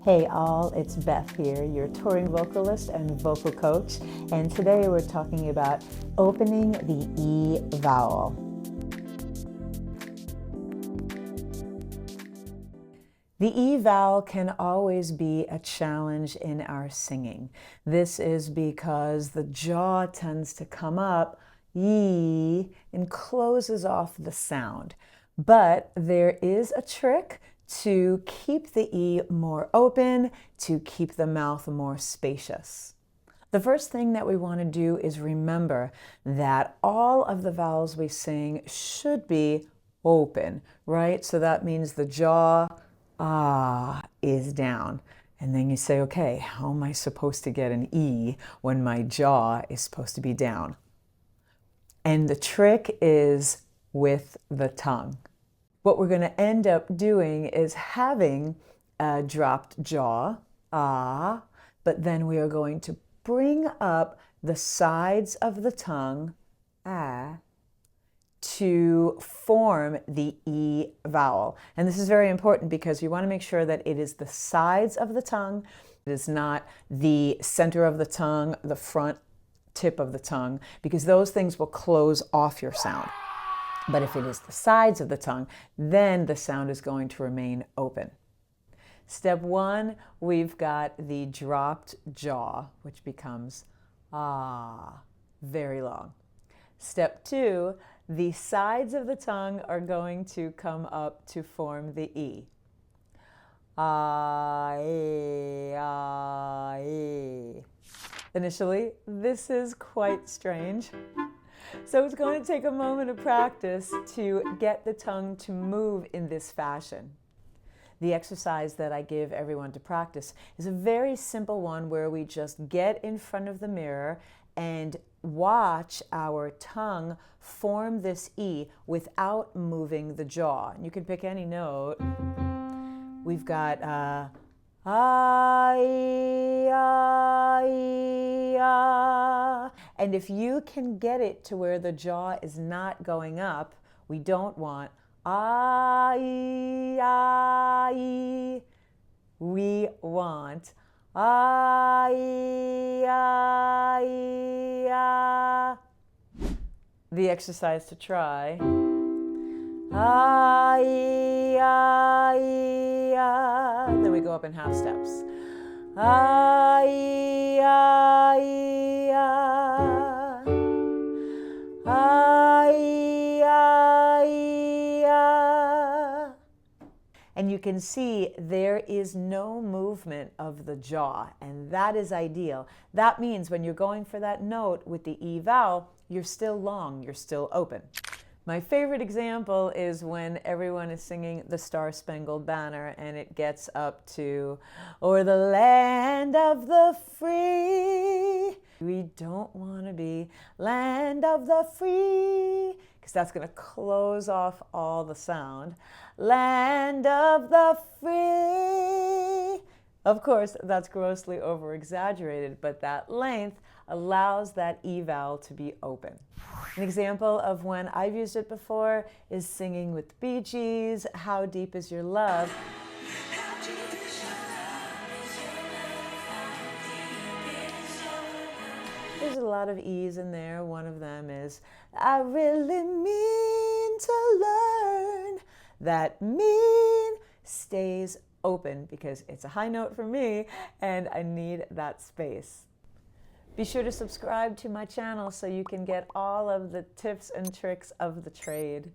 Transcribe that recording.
Hey all, it's Beth here, your touring vocalist and vocal coach, and today we're talking about opening the E vowel. The E vowel can always be a challenge in our singing. This is because the jaw tends to come up, E, and closes off the sound. But there is a trick to keep the E more open, to keep the mouth more spacious. The first thing that we want to do is remember that all of the vowels we sing should be open, right? So that means the jaw, is down. And then you say, okay, how am I supposed to get an E when my jaw is supposed to be down? And the trick is with the tongue. What we're going to end up doing is having a dropped jaw, but then we are going to bring up the sides of the tongue, to form the E vowel. And this is very important because you want to make sure that it is the sides of the tongue. It is not the center of the tongue, the front tip of the tongue, because those things will close off your sound. But if it is the sides of the tongue, then the sound is going to remain open. Step one, we've got the dropped jaw, which becomes very long. Step two, the sides of the tongue are going to come up to form the E. Initially, this is quite strange. So it's going to take a moment of practice to get the tongue to move in this fashion. The exercise that I give everyone to practice is a very simple one where we just get in front of the mirror and watch our tongue form this E without moving the jaw. And you can pick any note. We've got and if you can get it to where the jaw is not going up, we don't want we want The exercise to try. Then we go up in half steps. And you can see there is no movement of the jaw, and that is ideal. That means when you're going for that note with the E vowel, you're still long, you're still open. My favorite example is when everyone is singing the Star-Spangled Banner and it gets up to, "O'er the land of the free." We don't want to be land of the free, because that's going to close off all the sound. Land of the free. Of course, that's grossly over-exaggerated, but that length allows that E vowel to be open. An example of when I've used it before is singing with Bee Gees, "How Deep Is Your Love?" There's a lot of E's in there. One of them is, "I really mean to learn." That mean stays open because it's a high note for me and I need that space. Be sure to subscribe to my channel so you can get all of the tips and tricks of the trade.